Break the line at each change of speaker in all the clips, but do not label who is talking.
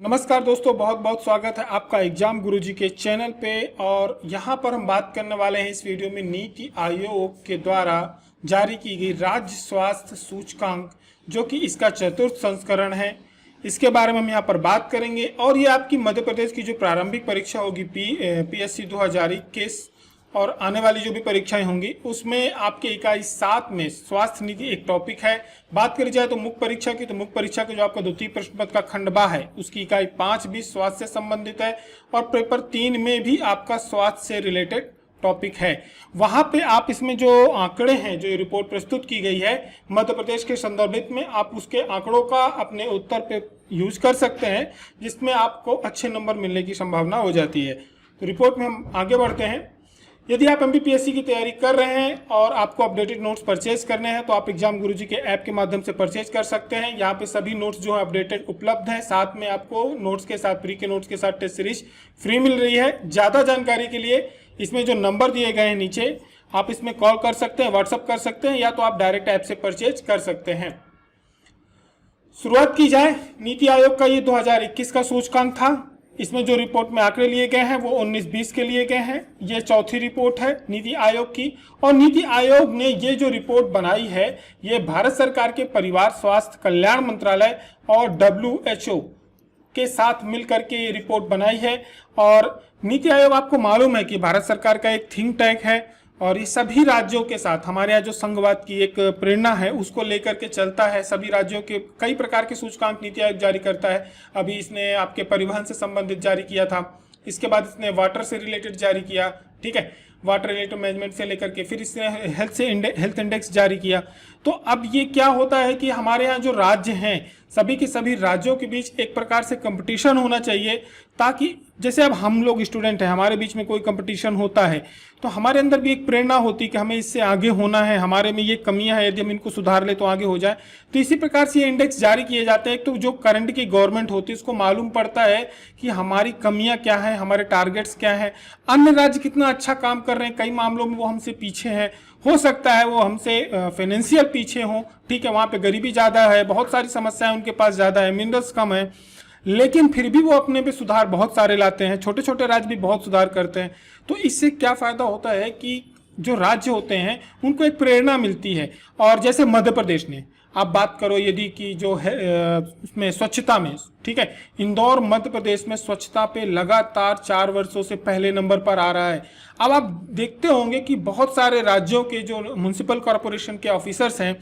नमस्कार दोस्तों, बहुत बहुत स्वागत है आपका एग्जाम गुरुजी के चैनल पे। और यहाँ पर हम बात करने वाले हैं इस वीडियो में नीति आयोग के द्वारा जारी की गई राज्य स्वास्थ्य सूचकांक, जो कि इसका चतुर्थ संस्करण है। इसके बारे में हम यहाँ पर बात करेंगे। और ये आपकी मध्य प्रदेश की जो प्रारंभिक परीक्षा होगी PSC 2021 और आने वाली जो भी परीक्षाएं होंगी उसमें आपके इकाई 7 में स्वास्थ्य नीति एक टॉपिक है। बात करी जाए तो मुख्य परीक्षा की, तो मुख्य परीक्षा के जो आपका द्वितीय प्रश्न पत्र का खंड बा है उसकी इकाई 5 भी स्वास्थ्य से संबंधित है। और पेपर 3 में भी आपका स्वास्थ्य से रिलेटेड टॉपिक है। वहां पे आप इसमें जो आंकड़े हैं, जो रिपोर्ट प्रस्तुत की गई है मध्य प्रदेश के संदर्भित में, आप उसके आंकड़ों का अपने उत्तर पे यूज कर सकते हैं, जिसमें आपको अच्छे नंबर मिलने की संभावना हो जाती है। तो रिपोर्ट में हम आगे बढ़ते हैं। यदि आप MPPSC की तैयारी कर रहे हैं और आपको अपडेटेड नोट्स परचेज करने हैं तो आप एग्जाम गुरुजी के ऐप के माध्यम से परचेज कर सकते हैं। यहाँ पे सभी नोट्स जो है अपडेटेड उपलब्ध हैं। साथ में आपको नोट्स के साथ, प्री के नोट्स के साथ टेस्ट सीरीज फ्री मिल रही है। ज़्यादा जानकारी के लिए इसमें जो नंबर दिए गए हैं नीचे, आप इसमें कॉल कर सकते हैं, व्हाट्सअप कर सकते हैं, या तो आप डायरेक्ट ऐप से परचेज कर सकते हैं। शुरुआत की जाए, नीति आयोग का ये 2021 का सूचकांक था। इसमें जो रिपोर्ट में आंकड़े लिए गए हैं वो 19-20 के लिए गए हैं। ये चौथी रिपोर्ट है नीति आयोग की। और नीति आयोग ने ये जो रिपोर्ट बनाई है ये भारत सरकार के परिवार स्वास्थ्य कल्याण मंत्रालय और WHO के साथ मिलकर के ये रिपोर्ट बनाई है। और नीति आयोग, आपको मालूम है कि भारत सरकार का एक थिंक टैंक है और ये सभी राज्यों के साथ, हमारे यहाँ जो संघवाद की एक प्रेरणा है उसको लेकर के चलता है। सभी राज्यों के कई प्रकार के सूचकांक नीति आयोग जारी करता है। अभी इसने आपके परिवहन से संबंधित जारी किया था, इसके बाद इसने वाटर से रिलेटेड जारी किया, ठीक है, वाटर रिलेटेड मैनेजमेंट से लेकर के, फिर इसने हेल्थ इंडेक्स जारी किया। तो अब ये क्या होता है कि हमारे यहाँ जो राज्य हैं, सभी के सभी राज्यों के बीच एक प्रकार से कंपटीशन होना चाहिए, ताकि जैसे अब हम लोग स्टूडेंट हैं, हमारे बीच में कोई कंपटीशन होता है तो हमारे अंदर भी एक प्रेरणा होती है कि हमें इससे आगे होना है, हमारे में ये कमियां हैं, यदि हम इनको सुधार ले तो आगे हो जाए। तो इसी प्रकार से ये इंडेक्स जारी किए जाते हैं। तो जो करंट की गवर्नमेंट होती है उसको मालूम पड़ता है कि हमारी कमियां क्या हैं, हमारे टारगेट्स क्या हैं, अन्य राज्य कितना अच्छा काम कर रहे हैं, कई मामलों में वो हमसे पीछे हैं, हो सकता है वो हमसे फाइनेंशियल पीछे हों, ठीक है, वहाँ पे गरीबी ज़्यादा है, बहुत सारी समस्याएं उनके पास ज़्यादा है, मिनरल्स कम है, लेकिन फिर भी वो अपने पे सुधार बहुत सारे लाते हैं। छोटे छोटे राज्य भी बहुत सुधार करते हैं। तो इससे क्या फ़ायदा होता है कि जो राज्य होते हैं उनको एक प्रेरणा मिलती है। और जैसे मध्य प्रदेश ने, आप बात करो यदि कि जो है उसमें स्वच्छता में, ठीक है, इंदौर मध्य प्रदेश में स्वच्छता पे लगातार 4 वर्षों से पहले नंबर पर आ रहा है। अब आप देखते होंगे कि बहुत सारे राज्यों के जो म्युनिसिपल कॉरपोरेशन के ऑफिसर्स हैं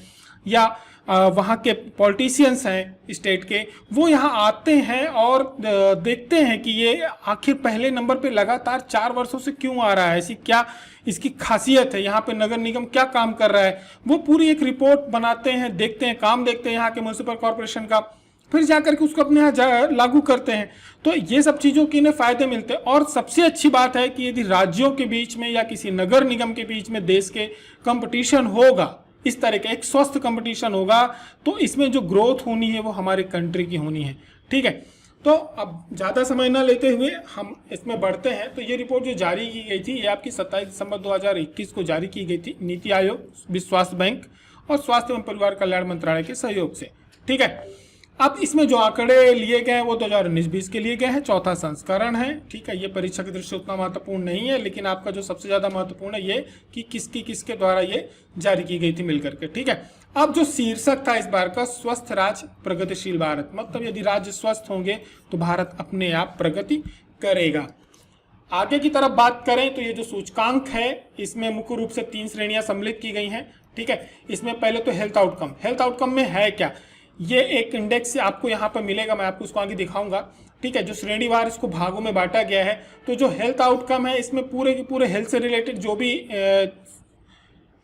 या वहाँ के पॉलिटिशियंस हैं स्टेट के, वो यहाँ आते हैं और देखते हैं कि ये आखिर पहले नंबर पे लगातार 4 वर्षों से क्यों आ रहा है, ऐसी क्या इसकी खासियत है, यहाँ पे नगर निगम क्या काम कर रहा है। वो पूरी एक रिपोर्ट बनाते हैं, देखते हैं, काम देखते हैं यहाँ के म्युनिसिपल कॉरपोरेशन का, फिर जाकर के उसको अपने यहाँ लागू करते हैं। तो ये सब चीज़ों के इन्हें फायदे मिलते हैं। और सबसे अच्छी बात है कि यदि राज्यों के बीच में या किसी नगर निगम के बीच में देश के कंपटीशन होगा, इस तरह का एक स्वस्थ कंपटीशन होगा, तो इसमें जो ग्रोथ होनी है वो हमारे कंट्री की होनी है, ठीक है। तो अब ज़्यादा समय न लेते हुए हम इसमें बढ़ते हैं। तो ये रिपोर्ट जो जारी की गई थी ये आपकी 27 दिसंबर 2021 को जारी की गई थी नीति आयोग, विश्व स्वास्थ्य बैंक और स्वास्थ्य एवं परिवार कल्याण मंत्रालय के सहयोग से, ठीक है। अब इसमें जो आंकड़े लिए गए हैं वो 2019-20 के लिए गए हैं, चौथा संस्करण है, ठीक है। ये परीक्षा की दृष्टि से उतना महत्वपूर्ण नहीं है, लेकिन आपका जो सबसे ज़्यादा महत्वपूर्ण है ये कि किसके द्वारा ये जारी की गई थी मिलकर के, ठीक है। अब जो शीर्षक था इस बार का, स्वस्थ राज्य प्रगतिशील भारत, मतलब यदि राज्य स्वस्थ होंगे तो भारत अपने आप प्रगति करेगा। आगे की तरफ बात करें तो ये जो सूचकांक है इसमें मुख्य रूप से 3 श्रेणियां सम्मिलित की गई हैं, ठीक है। इसमें पहले तो हेल्थ आउटकम। हेल्थ आउटकम में है क्या, ये एक इंडेक्स आपको यहाँ पर मिलेगा, मैं आपको उसको आगे दिखाऊंगा, ठीक है। जो श्रेणीवार इसको भागों में बांटा गया है। तो जो हेल्थ आउटकम है इसमें पूरे के पूरे हेल्थ से रिलेटेड जो भी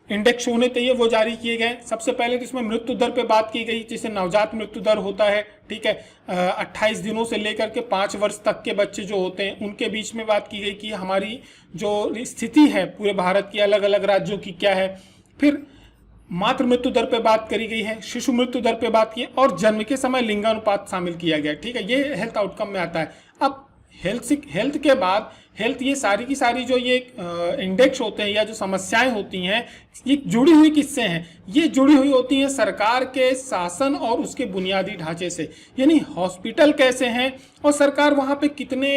इंडेक्स होने चाहिए वो जारी किए गए। सबसे पहले तो इसमें मृत्यु दर पे बात की गई, जैसे नवजात मृत्यु दर होता है, ठीक है, 28 दिनों से लेकर के 5 वर्ष तक के बच्चे जो होते हैं उनके बीच में बात की गई कि हमारी जो स्थिति है पूरे भारत की, अलग अलग राज्यों की क्या है। फिर मातृ मृत्यु दर पे बात करी गई है, शिशु मृत्यु दर पे बात की, और जन्म के समय लिंगानुपात शामिल किया गया, ठीक है। ये हेल्थ आउटकम में आता है। अब हेल्थ के बाद हेल्थ, ये सारी की सारी जो ये इंडेक्स होते हैं या जो समस्याएं होती हैं, ये जुड़ी हुई किससे हैं? ये जुड़ी हुई होती हैं सरकार के शासन और उसके बुनियादी ढांचे से। यानी हॉस्पिटल कैसे हैं और सरकार वहाँ पे कितने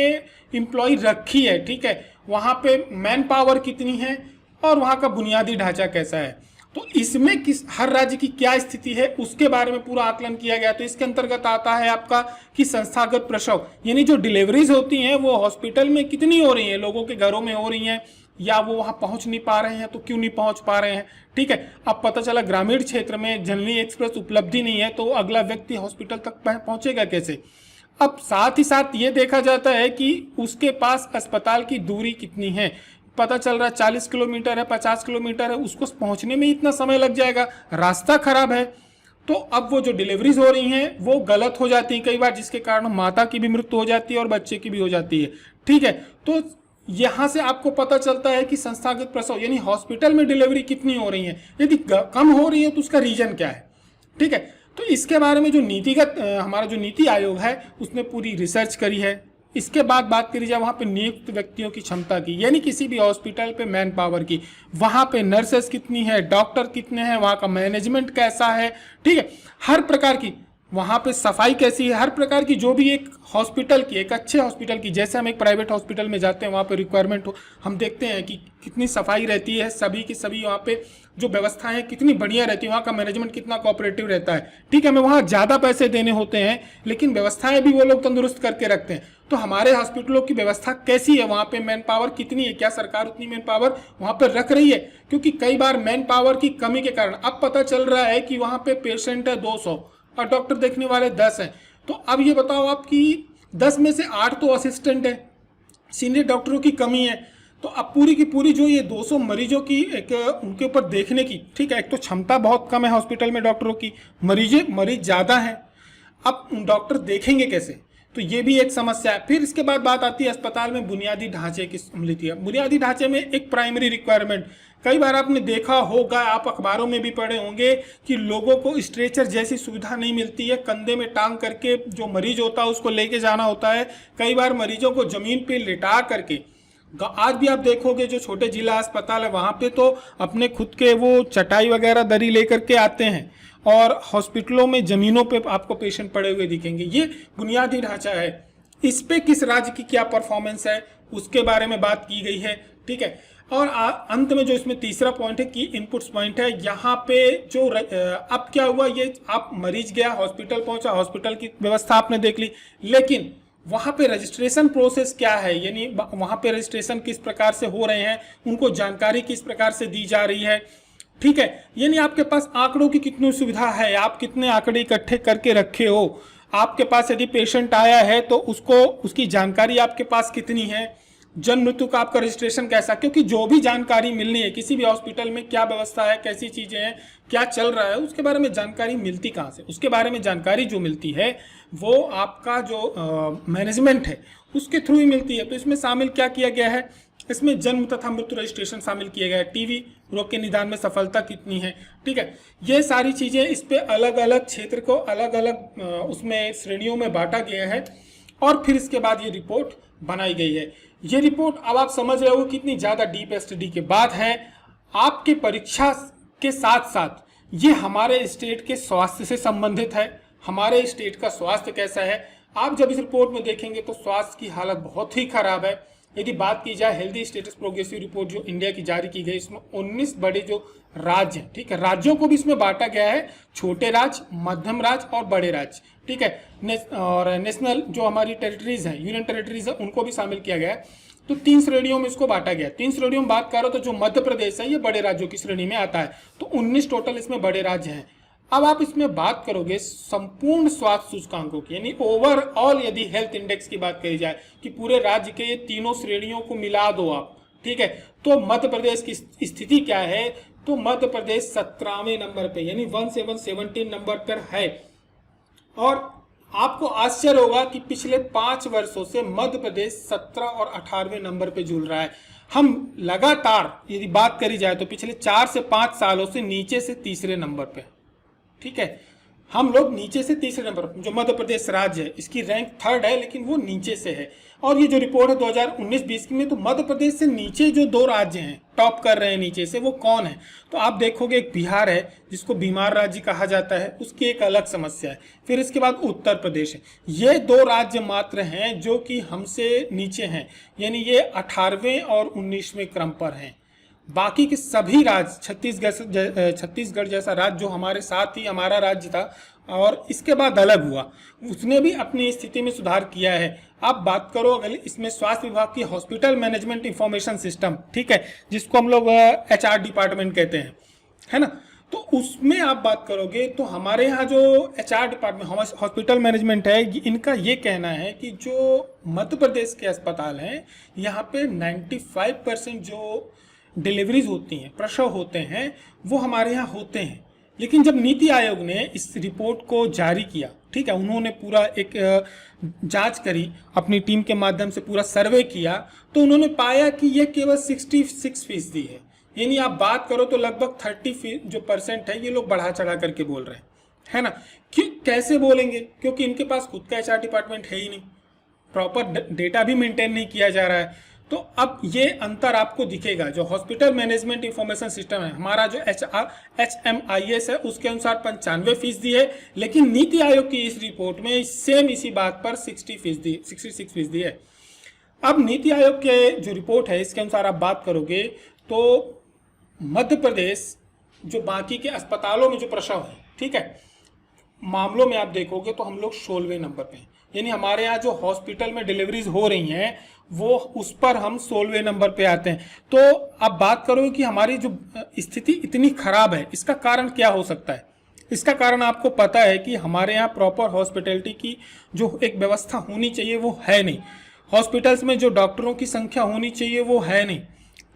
एम्प्लॉय रखी है, ठीक है, वहाँ पे मैन पावर कितनी है और वहाँ का बुनियादी ढांचा कैसा है। तो इसमें किस हर राज्य की क्या स्थिति है उसके बारे में पूरा आकलन किया गया। तो इसके अंतर्गत आता है आपका कि संस्थागत प्रसव, यानी जो डिलीवरीज होती हैं वो हॉस्पिटल में कितनी हो रही हैं, लोगों के घरों में हो रही हैं या वो वहां पहुंच नहीं पा रहे हैं, तो क्यों नहीं पहुंच पा रहे हैं, ठीक है। अब पता चला ग्रामीण क्षेत्र में जननी एक्सप्रेस उपलब्धि नहीं है, तो अगला व्यक्ति हॉस्पिटल तक पहुंचेगा कैसे। अब साथ ही साथ ये देखा जाता है कि उसके पास अस्पताल की दूरी कितनी है। पता चल रहा है 40 किलोमीटर है, 50 किलोमीटर है, उसको पहुंचने में इतना समय लग जाएगा, रास्ता खराब है। तो अब वो जो डिलीवरीज हो रही हैं वो गलत हो जाती हैं कई बार, जिसके कारण माता की भी मृत्यु हो जाती है और बच्चे की भी हो जाती है, ठीक है। तो यहां से आपको पता चलता है कि संस्थागत प्रसव यानी हॉस्पिटल में डिलीवरी कितनी हो रही है। यदि कम हो रही है तो उसका रीजन क्या है, ठीक है। तो इसके बारे में जो नीतिगत हमारा जो नीति आयोग है उसने पूरी रिसर्च करी है। इसके बाद बात करी जाए वहां पे नियुक्त व्यक्तियों की क्षमता की, यानी किसी भी हॉस्पिटल पे मैन पावर की, वहां पे नर्सेस कितनी है, डॉक्टर कितने हैं, वहां का मैनेजमेंट कैसा है, ठीक है, हर प्रकार की वहां पे सफाई कैसी है, हर प्रकार की जो भी एक हॉस्पिटल की, एक अच्छे हॉस्पिटल की, जैसे हम एक प्राइवेट हॉस्पिटल में जाते हैं वहां पे रिक्वायरमेंट हो, हम देखते हैं कि कितनी सफाई रहती है, सभी की सभी वहां पे जो व्यवस्थाएं हैं कितनी बढ़िया रहती है, वहाँ का मैनेजमेंट कितना कोऑपरेटिव रहता है, ठीक है। हमें वहाँ ज़्यादा पैसे देने होते हैं लेकिन व्यवस्थाएं भी वो लोग तंदुरुस्त करके रखते हैं। तो हमारे हॉस्पिटलों की व्यवस्था कैसी है, वहाँ पे मैन पावर कितनी है, क्या सरकार उतनी मैन पावर वहाँ पर रख रही है? क्योंकि कई बार मैन पावर की कमी के कारण अब पता चल रहा है कि वहाँ पे पेशेंट है 200 और डॉक्टर देखने वाले 10 हैं। तो अब ये बताओ आप कि 10 में से 8 तो असिस्टेंट है, सीनियर डॉक्टरों की कमी है। तो अब पूरी की पूरी जो ये 200 मरीजों की एक उनके ऊपर देखने की, ठीक है, एक तो क्षमता बहुत कम है हॉस्पिटल में डॉक्टरों की, मरीज ज़्यादा हैं, अब डॉक्टर देखेंगे कैसे? तो ये भी एक समस्या है। फिर इसके बाद बात आती है अस्पताल में बुनियादी ढांचे की सम्मिलित है। बुनियादी ढांचे में एक प्राइमरी रिक्वायरमेंट, कई बार आपने देखा होगा, आप अखबारों में भी पढ़े होंगे कि लोगों को स्ट्रेचर जैसी सुविधा नहीं मिलती है, कंधे में टांग करके जो मरीज होता है उसको लेके जाना होता है। कई बार मरीजों को जमीन पे लिटा करके, आज भी आप देखोगे जो छोटे जिला अस्पताल है वहां पे तो अपने खुद के वो चटाई वगैरह दरी लेकर के आते हैं और हॉस्पिटलों में जमीनों पे आपको पेशेंट पड़े हुए दिखेंगे। ये बुनियादी ढांचा है। इस पे किस राज्य की क्या परफॉर्मेंस है उसके बारे में बात की गई है, ठीक है। और अंत में जो इसमें तीसरा पॉइंट है कि इनपुट्स पॉइंट है, यहाँ पे जो अब क्या हुआ, ये आप मरीज गया हॉस्पिटल पहुंचा, हॉस्पिटल की व्यवस्था आपने देख ली, लेकिन वहां पे रजिस्ट्रेशन प्रोसेस क्या है, यानी वहां पे रजिस्ट्रेशन किस प्रकार से हो रहे हैं, उनको जानकारी किस प्रकार से दी जा रही है, ठीक है। यानी आपके पास आंकड़ों की कितनी सुविधा है, आप कितने आंकड़े इकट्ठे करके रखे हो, आपके पास यदि पेशेंट आया है तो उसको उसकी जानकारी आपके पास कितनी है, जन्म मृत्यु का आपका रजिस्ट्रेशन कैसा, क्योंकि जो भी जानकारी मिलनी है किसी भी हॉस्पिटल में, क्या व्यवस्था है, कैसी चीजें हैं, क्या चल रहा है, उसके बारे में जानकारी मिलती कहाँ से? उसके बारे में जानकारी जो मिलती है वो आपका जो मैनेजमेंट है उसके थ्रू ही मिलती है। तो इसमें शामिल क्या किया गया है, इसमें जन्म तथा मृत्यु रजिस्ट्रेशन शामिल किया गया है, टीबी रोग के निदान में सफलता कितनी है, ठीक है। ये सारी चीजें इस पे अलग अलग क्षेत्र को अलग अलग उसमें श्रेणियों में बांटा गया है और फिर इसके बाद ये रिपोर्ट बनाई गई है। ये रिपोर्ट अब आप समझ रहे हो कितनी ज्यादा डीप स्टडी के बाद है। आपके परीक्षा के साथ साथ ये हमारे स्टेट के स्वास्थ्य से संबंधित है, हमारे स्टेट का स्वास्थ्य कैसा है। आप जब इस रिपोर्ट में देखेंगे तो स्वास्थ्य की हालत बहुत ही खराब है। यदि बात की जाए हेल्दी स्टेटस प्रोग्रेसिव रिपोर्ट जो इंडिया की जारी की गई, इसमें 19 बड़े जो राज्य हैं, ठीक है, राज्यों को भी इसमें बांटा गया है, छोटे राज्य, मध्यम राज्य और बड़े राज्य, ठीक है, और नेशनल जो हमारी टेरिटरीज हैं, यूनियन टेरिटरीज है, उनको भी शामिल किया गया है। तो 3 श्रेणियों में इसको बांटा गया। 3 श्रेणियों में बात करो तो जो मध्य प्रदेश है ये बड़े राज्यों की श्रेणी में आता है, तो 19 टोटल इसमें बड़े राज्य हैं। अब आप इसमें बात करोगे संपूर्ण स्वास्थ्य सूचकांकों की, यानी ओवरऑल यदि हेल्थ इंडेक्स की बात करी जाए कि पूरे राज्य के ये तीनों श्रेणियों को मिला दो आप, ठीक है, तो मध्य प्रदेश की स्थिति क्या है, तो मध्य प्रदेश 17वें नंबर पे यानी 1717 नंबर पर है। और आपको आश्चर्य होगा कि पिछले 5 वर्षों से मध्य प्रदेश 17 और 18वें नंबर पे झूल रहा है। हम लगातार यदि बात करी जाए तो पिछले 4 से 5 सालों से नीचे से तीसरे नंबर पे, ठीक है। हम लोग नीचे से तीसरे नंबर पर, जो मध्य प्रदेश राज्य है इसकी रैंक 3rd है, लेकिन वो नीचे से है। और ये जो रिपोर्ट है 2019-20 की में, तो मध्य प्रदेश से नीचे जो 2 राज्य हैं टॉप कर रहे हैं नीचे से, वो कौन है? तो आप देखोगे एक बिहार है जिसको बीमार राज्य कहा जाता है, उसकी एक अलग समस्या है। फिर इसके बाद उत्तर प्रदेश है। ये 2 राज्य मात्र हैं जो कि हमसे नीचे हैं, यानी ये 18वें और 19वें क्रम पर हैं। बाकी के सभी राज्य, छत्तीसगढ़ जैसा राज्य जो हमारे साथ ही हमारा राज्य था और इसके बाद अलग हुआ, उसने भी अपनी स्थिति में सुधार किया है। आप बात करो अगर इसमें स्वास्थ्य विभाग की हॉस्पिटल मैनेजमेंट इंफॉर्मेशन सिस्टम, ठीक है, जिसको हम लोग HR डिपार्टमेंट कहते हैं, है ना, तो उसमें आप बात करोगे तो हमारे यहाँ जो HR डिपार्टमेंट हॉस्पिटल मैनेजमेंट है, इनका ये कहना है कि जो मध्य प्रदेश के अस्पताल हैं यहाँ पे 95% जो डिलीवरीज होती हैं, प्रसव होते हैं, वो हमारे यहाँ होते हैं। लेकिन जब नीति आयोग ने इस रिपोर्ट को जारी किया, ठीक है, उन्होंने पूरा एक जांच करी, अपनी टीम के माध्यम से पूरा सर्वे किया, तो उन्होंने पाया कि ये केवल 66% है। यानी आप बात करो तो लगभग 30% है, ये लोग बढ़ा चढ़ा करके बोल रहे हैं, है ना। क्यों, कैसे बोलेंगे? क्योंकि इनके पास खुद का HR डिपार्टमेंट है ही नहीं, प्रॉपर डेटा भी मेंटेन नहीं किया जा रहा है। तो अब ये अंतर आपको दिखेगा। जो हॉस्पिटल मैनेजमेंट इंफॉर्मेशन सिस्टम है हमारा, जो HMIS है, उसके अनुसार 95% है, लेकिन नीति आयोग की इस रिपोर्ट में सेम इसी बात पर 66% है। अब नीति आयोग के जो रिपोर्ट है इसके अनुसार आप बात करोगे तो मध्य प्रदेश जो बाकी के अस्पतालों में जो प्रसव है, ठीक है, मामलों में आप देखोगे तो हम लोग 16वें नंबर पे हैं। यानी हमारे यहाँ जो हॉस्पिटल में डिलीवरीज हो रही हैं वो उस पर हम 16वें नंबर पे आते हैं। तो आप बात करोगे कि हमारी जो स्थिति इतनी खराब है, इसका कारण क्या हो सकता है? इसका कारण आपको पता है कि हमारे यहाँ प्रॉपर हॉस्पिटैलिटी की जो एक व्यवस्था होनी चाहिए वो है नहीं। हॉस्पिटल्स में जो डॉक्टरों की संख्या होनी चाहिए वो है नहीं,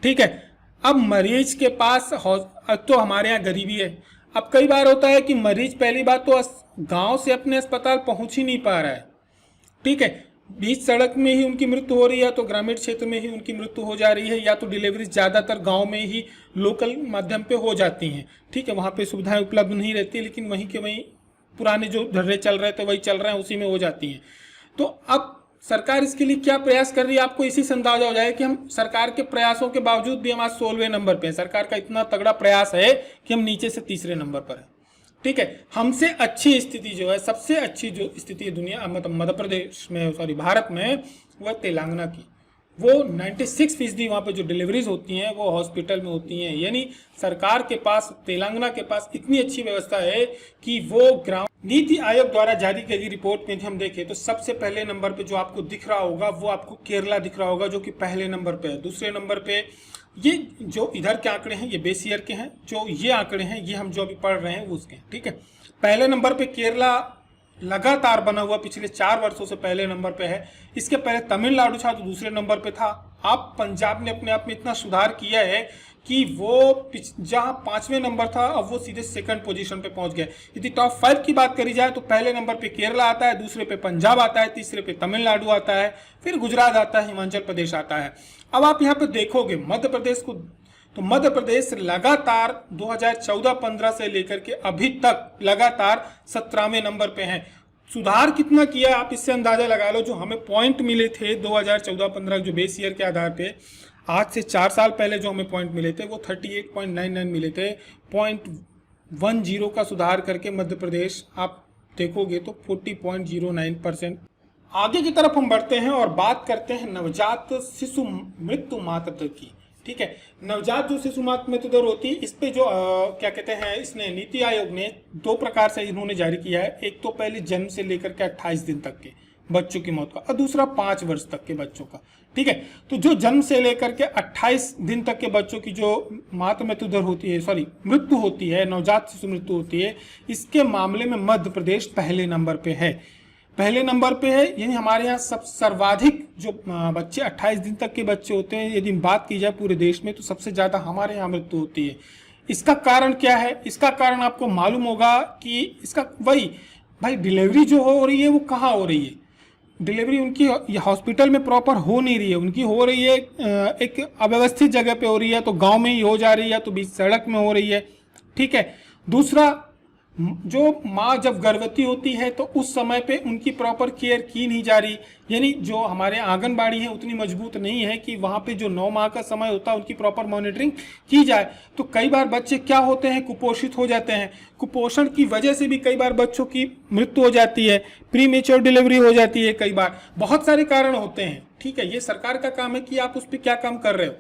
ठीक है। अब मरीज के पास, तो हमारे यहाँ गरीबी है। अब कई बार होता है कि मरीज पहली बात तो गांव से अपने अस्पताल पहुंच ही नहीं पा रहा है, ठीक है, बीच सड़क में ही उनकी मृत्यु हो रही है, तो ग्रामीण क्षेत्र में ही उनकी मृत्यु हो जा रही है, या तो डिलीवरी ज़्यादातर गांव में ही लोकल माध्यम पे हो जाती हैं, ठीक है, वहाँ पे सुविधाएं उपलब्ध नहीं रहती, लेकिन वहीं के वहीं पुराने जो धर्रे चल रहे थे वही चल रहे हैं, उसी में हो जाती हैं। तो अब सरकार इसके लिए क्या प्रयास कर रही है, आपको इसी से अंदाजा हो जाएगा कि हम सरकार के प्रयासों के बावजूद भी हम आज 16वें नंबर पे हैं। सरकार का इतना तगड़ा प्रयास है कि हम नीचे से तीसरे नंबर पर हैं, ठीक है। हमसे अच्छी स्थिति जो है, सबसे अच्छी जो स्थिति है दुनिया, मतलब मध्य प्रदेश में, सॉरी भारत में, वह तेलंगाना की। वो 96% वहाँ पे जो डिलीवरीज होती हैं वो हॉस्पिटल में होती हैं। यानी सरकार के पास, तेलंगाना के पास इतनी अच्छी व्यवस्था है कि वो ग्राउंड। नीति आयोग द्वारा जारी की गई रिपोर्ट में हम देखें तो सबसे पहले नंबर पे जो आपको दिख रहा होगा वो आपको केरला दिख रहा होगा, जो कि पहले नंबर पे है। दूसरे नंबर पे ये जो इधर के आंकड़े हैं ये बेस ईयर के हैं, जो ये आंकड़े हैं ये हम जो अभी पढ़ रहे हैं वो उसके हैं, ठीक है। पहले नंबर पे केरला लगातार बना हुआ पिछले 4 वर्षों से पहले नंबर पे है। इसके पहले तमिलनाडु था तो दूसरे नंबर पे था। अब पंजाब ने अपने आप में इतना सुधार किया है कि वो जहां 5वें नंबर था अब वो सीधे 2nd पोजीशन पे पहुंच गया। यदि टॉप 5 की बात करी जाए तो पहले नंबर पे केरला आता है, दूसरे पे पंजाब आता है, तीसरे पे तमिलनाडु आता है, फिर गुजरात आता है, हिमाचल प्रदेश आता है। अब आप यहाँ पे देखोगे मध्य प्रदेश को, तो मध्य प्रदेश लगातार 2014-15 से लेकर के अभी तक लगातार 17वें नंबर पे हैं। सुधार कितना किया आप इससे अंदाजा लगा लो। जो हमें पॉइंट मिले थे 2014-15 जो बेस ईयर के आधार पे, आज से 4 साल पहले जो हमें पॉइंट मिले थे वो 38.99 मिले थे। 0.10 का सुधार करके मध्य प्रदेश आप देखोगे तो 40.09%। आगे की तरफ हम बढ़ते हैं और बात करते हैं नवजात शिशु मृत्यु मातृ दर की, ठीक है। नवजात जो शिशु मृत्यु दर होती है, इस पे जो क्या कहते हैं, इसने नीति आयोग ने 2 प्रकार से इन्होंने जारी किया है। एक तो पहले जन्म से लेकर के 28 दिन तक के बच्चों की मौत का, और दूसरा 5 वर्ष तक के बच्चों का, ठीक है। तो जो जन्म से लेकर के 28 दिन तक के बच्चों की जो मातृ मृत्यु दर होती है, सॉरी मृत्यु होती है, नवजात शिशु मृत्यु होती है, इसके मामले में मध्य प्रदेश पहले नंबर पे है। पहले नंबर पे है, यानी हमारे यहाँ सब सर्वाधिक जो बच्चे 28 दिन तक के बच्चे होते हैं, यदि बात की जाए पूरे देश में, तो सबसे ज़्यादा हमारे यहाँ मृत्यु होती है। इसका कारण क्या है? इसका कारण आपको मालूम होगा कि इसका वही भाई डिलीवरी जो हो रही है वो कहाँ हो रही है। डिलीवरी उनकी हॉस्पिटल में प्रॉपर हो नहीं रही है, उनकी हो रही है एक अव्यवस्थित जगह पे हो रही है, तो गाँव में ही हो जा रही है, तो बीच सड़क में हो रही है, ठीक है। दूसरा जो माँ जब गर्भवती होती है तो उस समय पे उनकी प्रॉपर केयर की नहीं जा रही, यानी जो हमारे आंगनबाड़ी है उतनी मजबूत नहीं है कि वहाँ पे जो 9 माह का समय होता है उनकी प्रॉपर मॉनिटरिंग की जाए। तो कई बार बच्चे क्या होते हैं, कुपोषित हो जाते हैं। कुपोषण की वजह से भी कई बार बच्चों की मृत्यु हो जाती है, प्री मेच्योर डिलीवरी हो जाती है, कई बार बहुत सारे कारण होते हैं। ठीक है, ये सरकार का काम है कि आप उस पर क्या काम कर रहे हो।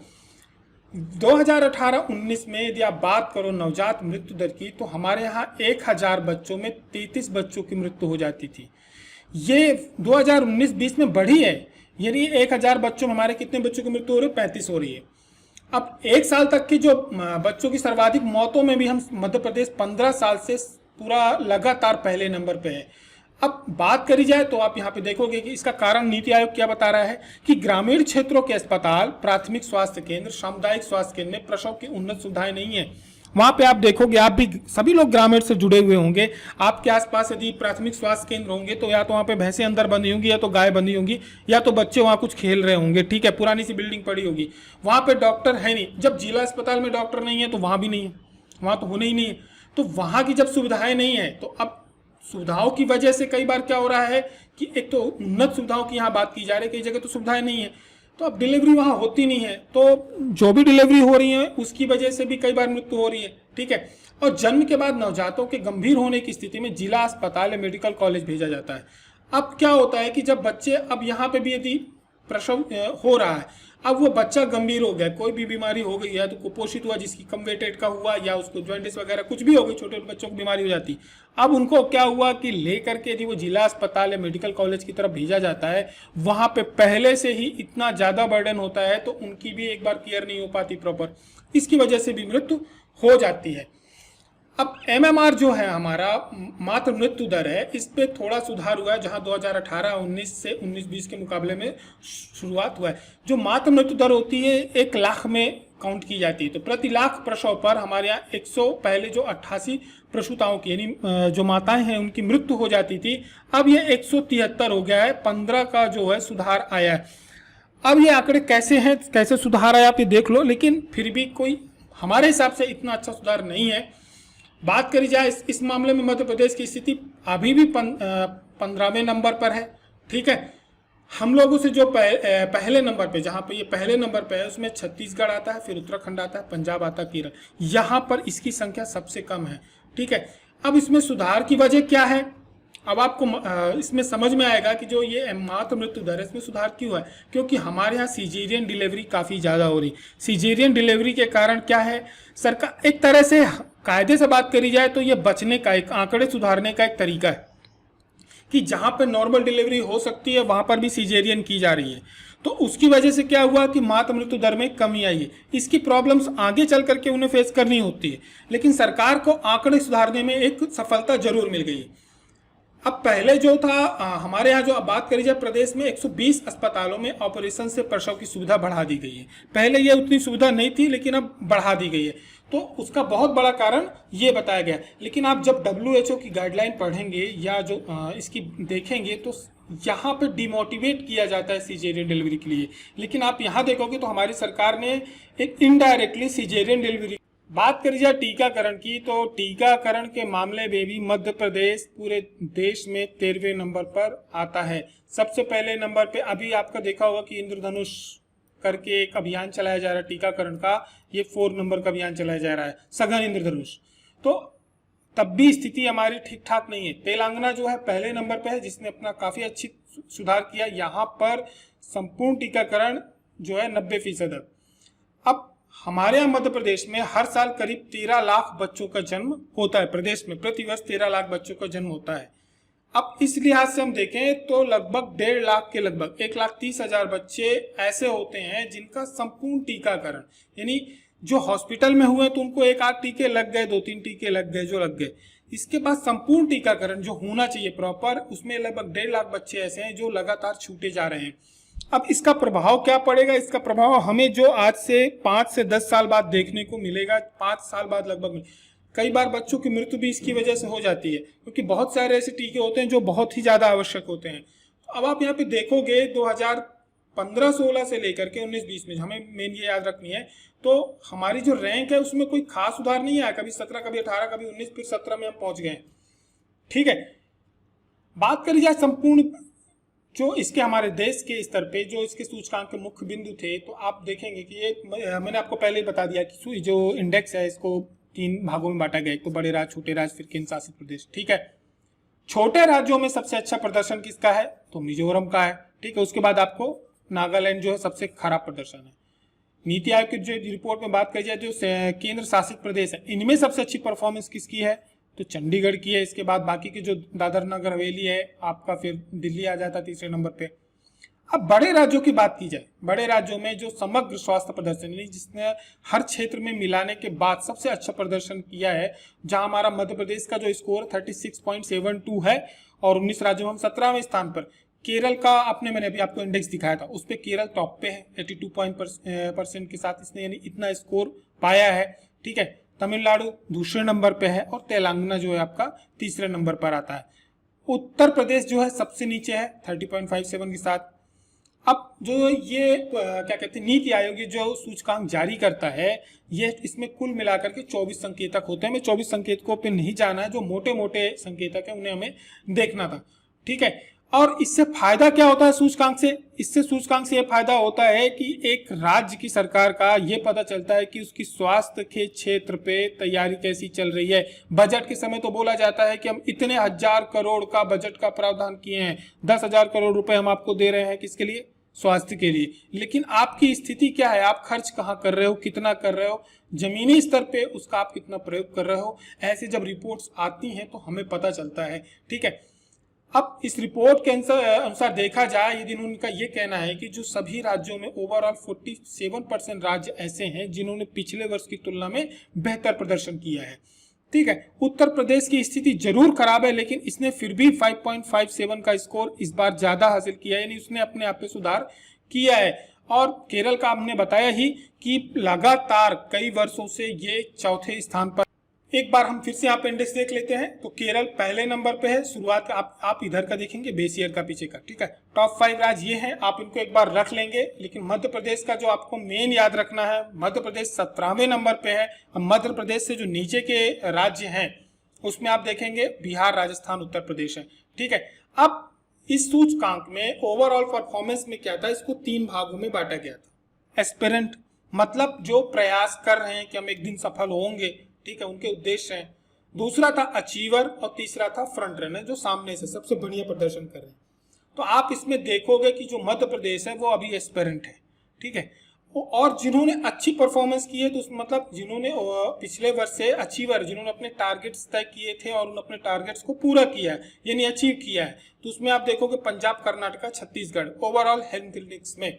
2018-19 में यदि आप बात करो नवजात मृत्यु दर की, तो हमारे यहाँ 1000 बच्चों में 33 बच्चों की मृत्यु हो जाती थी। ये 2019-20 में बढ़ी है, यानी 1000 बच्चों में हमारे कितने बच्चों की मृत्यु हो रही है, 35 हो रही है। अब एक साल तक की जो बच्चों की सर्वाधिक मौतों में भी हम मध्य प्रदेश 15 साल से पूरा लगातार पहले नंबर पे है। अब बात करी जाए तो आप यहाँ पे देखोगे कि इसका कारण नीति आयोग क्या बता रहा है कि ग्रामीण क्षेत्रों के अस्पताल, प्राथमिक स्वास्थ्य केंद्र, सामुदायिक स्वास्थ्य केंद्र में प्रसव की उन्नत सुविधाएं नहीं है। वहां पे आप देखोगे, आप भी सभी लोग ग्रामीण से जुड़े हुए होंगे, आपके आसपास यदि प्राथमिक स्वास्थ्य केंद्र होंगे तो या तो वहाँ पे भैंसें अंदर बंधी होंगी, या तो गाय बंधी होंगी, या तो बच्चे वहाँ कुछ खेल रहे होंगे। ठीक है, पुरानी सी बिल्डिंग पड़ी होगी, वहाँ पे डॉक्टर है नहीं। जब जिला अस्पताल में डॉक्टर नहीं है तो वहाँ भी नहीं है, वहाँ तो होने ही नहीं है। तो वहाँ की जब सुविधाएं नहीं है, तो अब सुविधाओं की वजह से कई बार क्या हो रहा है कि एक तो उन्नत सुविधाओं की यहाँ बात की जा रही है, कई जगह तो सुविधाएं नहीं है, तो अब डिलीवरी वहाँ होती नहीं है, तो जो भी डिलीवरी हो रही है उसकी वजह से भी कई बार मृत्यु हो रही है। ठीक है, और जन्म के बाद नवजातों के गंभीर होने की स्थिति में जिला अस्पताल या मेडिकल कॉलेज भेजा जाता है। अब क्या होता है कि जब बच्चे, अब यहाँ पे भी यदि प्रसव हो रहा है, अब वो बच्चा गंभीर हो गया, कोई भी बीमारी हो गई है, तो कुपोषित हुआ, जिसकी कम वेटेड का हुआ, या उसको जॉइंटिस वगैरह कुछ भी हो गई, छोटे बच्चों को बीमारी हो जाती। अब उनको क्या हुआ कि लेकर के यदि वो जिला अस्पताल या मेडिकल कॉलेज की तरफ भेजा जाता है, वहां पे पहले से ही इतना ज्यादा बर्डन होता है, तो उनकी भी एक बार केयर नहीं हो पाती प्रॉपर, इसकी वजह से भी मृत्यु हो जाती है। अब MMR जो है हमारा मातृ मृत्यु दर है, इस पे थोड़ा सुधार हुआ है, जहां 2018-19 से 19-20 के मुकाबले में शुरुआत हुआ है। जो मातृ मृत्यु दर होती है 1 लाख में काउंट की जाती है, तो प्रति लाख प्रसव पर हमारे यहाँ 100, पहले जो 88 प्रसूताओं की यानी जो माताएं हैं उनकी मृत्यु हो जाती थी, अब ये 173 हो गया है। 15 का जो है सुधार आया है। अब ये आंकड़े कैसे हैं, कैसे सुधार आया आप ये देख लो, लेकिन फिर भी कोई हमारे हिसाब से इतना अच्छा सुधार नहीं है। बात करी जाए इस मामले में मध्य प्रदेश की स्थिति अभी भी 15वें नंबर पर है। ठीक है, हम लोगों से जो पहले नंबर पे, जहाँ पे ये पहले नंबर पे है, उसमें छत्तीसगढ़ आता है, फिर उत्तराखंड आता है, पंजाब आता है, केरल, यहाँ पर इसकी संख्या सबसे कम है। ठीक है, अब इसमें सुधार की वजह क्या है, अब आपको इसमें समझ में आएगा कि जो ये मातृ मृत्यु दर है इसमें सुधार क्यों है, क्योंकि हमारे यहाँ सीजेरियन डिलीवरी काफ़ी ज़्यादा हो रही। सीजेरियन डिलीवरी के कारण क्या है, सरकार एक तरह से कायदे से बात करी जाए तो ये बचने का एक, आंकड़े सुधारने का एक तरीका है कि जहाँ पे नॉर्मल डिलीवरी हो सकती है वहाँ पर भी सीजेरियन की जा रही है। तो उसकी वजह से क्या हुआ कि मातृ मृत्यु दर में कमी आई है। इसकी प्रॉब्लम्स आगे चल करके उन्हें फेस करनी होती है, लेकिन सरकार को आंकड़े सुधारने में एक सफलता जरूर मिल गई है। अब पहले जो था हमारे यहाँ, जो अब बात करी जाए, प्रदेश में 120 अस्पतालों में ऑपरेशन से प्रसव की सुविधा बढ़ा दी गई है। पहले ये उतनी सुविधा नहीं थी, लेकिन अब बढ़ा दी गई है। तो उसका बहुत बड़ा कारण ये बताया गया। लेकिन आप जब WHO की गाइडलाइन पढ़ेंगे या जो इसकी देखेंगे, तो यहाँ पे डिमोटिवेट किया जाता है सीजेरियन डिलीवरी के लिए। लेकिन आप यहाँ देखोगे तो हमारी सरकार ने एक इनडायरेक्टली सीजेरियन डिलीवरी। बात करी जाए टीकाकरण की, तो टीकाकरण के मामले में भी मध्य प्रदेश पूरे देश में 13वें नंबर पर आता है। सबसे पहले नंबर पे अभी आपका देखा होगा कि इंद्रधनुष करके एक अभियान चलाया जा रहा है टीकाकरण का, ये 4 नंबर का अभियान चलाया जा रहा है, सघन इंद्रधनुष। तो तब भी स्थिति हमारी ठीक ठाक नहीं है। तेलंगाना जो है पहले नंबर पे है, जिसने अपना काफी अच्छी सुधार किया। यहाँ पर संपूर्ण टीकाकरण जो है 90%। अब हमारे यहाँ मध्य प्रदेश में हर साल करीब 13 लाख बच्चों का जन्म होता है। प्रदेश में प्रतिवर्ष 13 लाख बच्चों का जन्म होता है। अब इस लिहाज से हम देखें तो लगभग 1.5 लाख के लगभग 1,30,000 बच्चे ऐसे होते हैं जिनका संपूर्ण टीकाकरण, यानी जो हॉस्पिटल में हुए तो उनको 1-8 टीके लग गए, 2-3 टीके लग गए जो लग गए। इसके बाद संपूर्ण टीकाकरण जो होना चाहिए प्रॉपर, उसमें लगभग 1.5 लाख बच्चे ऐसे हैं जो लगातार छूटे जा रहे हैं। अब इसका प्रभाव क्या पड़ेगा? इसका प्रभाव हमें जो आज से 5 से 10 साल बाद देखने को मिलेगा, 5 साल बाद लगभग कई बार बच्चों की मृत्यु भी इसकी वजह से हो जाती है, क्योंकि बहुत सारे ऐसे टीके होते हैं जो बहुत ही ज्यादा आवश्यक होते हैं। तो अब आप यहाँ पे देखोगे 15-16 से लेकर के 19-20 में, हमें मेन ये याद रखनी है, तो हमारी जो रैंक है उसमें कोई खास सुधार नहीं आया, कभी 17, कभी 18, कभी 19, फिर 17 में हम पहुंच गए। ठीक है, बात करी जाए संपूर्ण जो इसके हमारे देश के स्तर पे जो इसके सूचकांक के मुख्य बिंदु थे, तो आप देखेंगे कि ये मैंने आपको पहले ही बता दिया कि जो इंडेक्स है इसको 3 भागों में बांटा गया, एक तो बड़े राज्य, छोटे राज्य, फिर केंद्र शासित प्रदेश। ठीक है, छोटे राज्यों में सबसे अच्छा प्रदर्शन किसका है, तो मिजोरम का है। ठीक है, उसके बाद आपको नागालैंड जो है सबसे खराब प्रदर्शन है। नीति आयोग की जो रिपोर्ट में बात करी जाए, जो केंद्र शासित प्रदेश है, इनमें सबसे अच्छी परफॉर्मेंस किसकी है, तो चंडीगढ़ की है। इसके बाद बाकी के जो दादर नगर हवेली है आपका, फिर दिल्ली आ जाता तीसरे नंबर पे। अब बड़े राज्यों की बात की जाए, बड़े राज्यों में जो समग्र स्वास्थ्य प्रदर्शन जिसने हर क्षेत्र में मिलाने के बाद सबसे अच्छा प्रदर्शन किया है, जहां हमारा मध्य प्रदेश का जो स्कोर 36.72 है और 19 राज्यों में हम 17वें स्थान पर। केरल का मैंने अभी आपको इंडेक्स दिखाया था, उस पर केरल टॉप पे है 82% के साथ इसने यानी इतना स्कोर पाया है। ठीक है, तमिलनाडु दूसरे नंबर पे है और तेलंगाना जो है आपका तीसरे नंबर पर आता है। उत्तर प्रदेश जो है सबसे नीचे है 30.57 के साथ। अब जो ये क्या कहते हैं, नीति आयोग जो सूचकांक जारी करता है, ये इसमें कुल मिलाकर के 24 संकेतक होते हैं। मैं 24 संकेतकों पे नहीं जाना है, जो मोटे मोटे संकेतक है उन्हें हमें देखना था। ठीक है, और इससे फायदा क्या होता है सूचकांक से, इससे सूचकांक से यह फायदा होता है कि एक राज्य की सरकार का ये पता चलता है कि उसकी स्वास्थ्य के क्षेत्र पे तैयारी कैसी चल रही है। बजट के समय तो बोला जाता है कि हम इतने 1000 करोड़ का बजट का प्रावधान किए हैं, 10,000 करोड़ रुपए हम आपको दे रहे हैं, किसके लिए, स्वास्थ्य के लिए। लेकिन आपकी स्थिति क्या है, आप खर्च कहाँ कर रहे हो, कितना कर रहे हो, जमीनी स्तर पे उसका आप कितना प्रयोग कर रहे हो, ऐसे जब रिपोर्ट्स आती हैं तो हमें पता चलता है। ठीक है, अब इस रिपोर्ट के अनुसार देखा जाए, यदि उनका ये कहना है कि जो सभी राज्यों में ओवरऑल 47% राज्य ऐसे हैं जिन्होंने पिछले वर्ष की तुलना में बेहतर प्रदर्शन किया है। ठीक है, उत्तर प्रदेश की स्थिति जरूर खराब है, लेकिन इसने फिर भी 5.57 का स्कोर इस बार ज्यादा हासिल किया है, यानी उसने अपने आप पे सुधार किया है। और केरल का हमने बताया ही कि लगातार कई वर्षों से ये चौथे स्थान पर। एक बार हम फिर से यहाँ पे इंडेक्स देख लेते हैं, तो केरल पहले नंबर पे है। शुरुआत आप इधर का देखेंगे, बेस ईयर का पीछे का। ठीक है, टॉप 5 राज्य ये हैं, आप इनको एक बार रख लेंगे। लेकिन मध्य प्रदेश का जो आपको मेन याद रखना है, मध्य प्रदेश 17वें नंबर पे है। अब मध्य प्रदेश से जो नीचे के राज्य हैं उसमें आप देखेंगे बिहार, राजस्थान, उत्तर प्रदेश है। ठीक है, अब इस सूचकांक में ओवरऑल परफॉर्मेंस में क्या था, इसको 3 भागों में बांटा गया था। एस्पिरेंट मतलब जो प्रयास कर रहे हैं कि हम एक दिन सफल होंगे, ठीक है, उनके उद्देश्य हैं। दूसरा था अचीवर और तीसरा था फ्रंट रनर, जो सामने से सबसे बढ़िया प्रदर्शन कर रहे हैं। तो आप इसमें देखोगे कि जो मध्य प्रदेश है वो अभी एस्पिरेंट है। ठीक है, और जिन्होंने अच्छी परफॉर्मेंस की है, तो मतलब जिन्होंने पिछले वर्ष से अचीवर, जिन्होंने अपने टारगेट्स तय किए थे और उन्होंने अपने टारगेट्स को पूरा किया है, यानी अचीव किया है, तो उसमें आप देखोगे Punjab, Karnataka, Chhattisgarh overall health index में।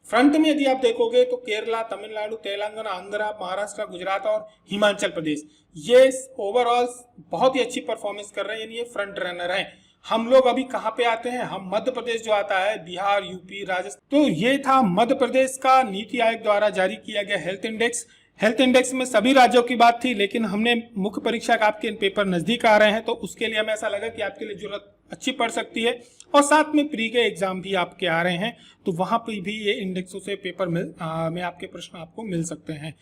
फ्रंट में यदि आप देखोगे तो केरला, तमिलनाडु, तेलंगाना, आंध्र, महाराष्ट्र, गुजरात और हिमाचल प्रदेश, ये ओवरऑल बहुत ही अच्छी परफॉर्मेंस कर रहे हैं, यानी ये फ्रंट रनर हैं। हम लोग अभी कहाँ पे आते हैं, हम मध्य प्रदेश जो आता है, बिहार, यूपी, राजस्थान। तो ये था मध्य प्रदेश का नीति आयोग द्वारा जारी किया गया हेल्थ इंडेक्स। हेल्थ इंडेक्स में सभी राज्यों की बात थी, लेकिन हमने मुख्य परीक्षा का आपके पेपर नजदीक आ रहे हैं, तो उसके लिए हमें ऐसा लगा कि आपके लिए जरूरत अच्छी पड़ सकती है, और साथ में प्री के एग्जाम भी आपके आ रहे हैं, तो वहां पर भी ये इंडेक्सों से पेपर में आपके प्रश्न आपको मिल सकते हैं।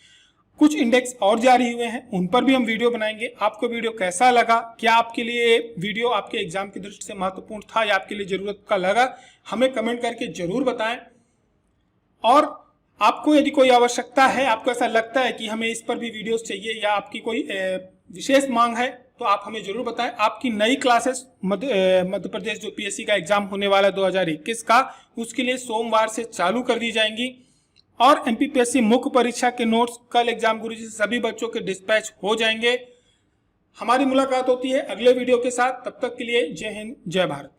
कुछ इंडेक्स और जारी हुए हैं, उन पर भी हम वीडियो बनाएंगे। आपको वीडियो कैसा लगा, क्या आपके लिए वीडियो आपके एग्जाम की दृष्टि से महत्वपूर्ण था या आपके लिए जरूरत का लगा, हमें कमेंट करके जरूर बताएं। और आपको यदि कोई आवश्यकता है, आपको ऐसा लगता है कि हमें इस पर भी वीडियोस चाहिए या आपकी कोई विशेष मांग है, तो आप हमें जरूर बताएं। आपकी नई क्लासेस मध्य प्रदेश जो पीएससी का एग्जाम होने वाला 2021 का, उसके लिए सोमवार से चालू कर दी जाएंगी। और एमपीपीएससी मुख्य परीक्षा के नोट्स कल एग्जाम गुरुजी से सभी बच्चों के डिस्पैच हो जाएंगे। हमारी मुलाकात होती है अगले वीडियो के साथ, तब तक के लिए जय हिंद, जय भारत।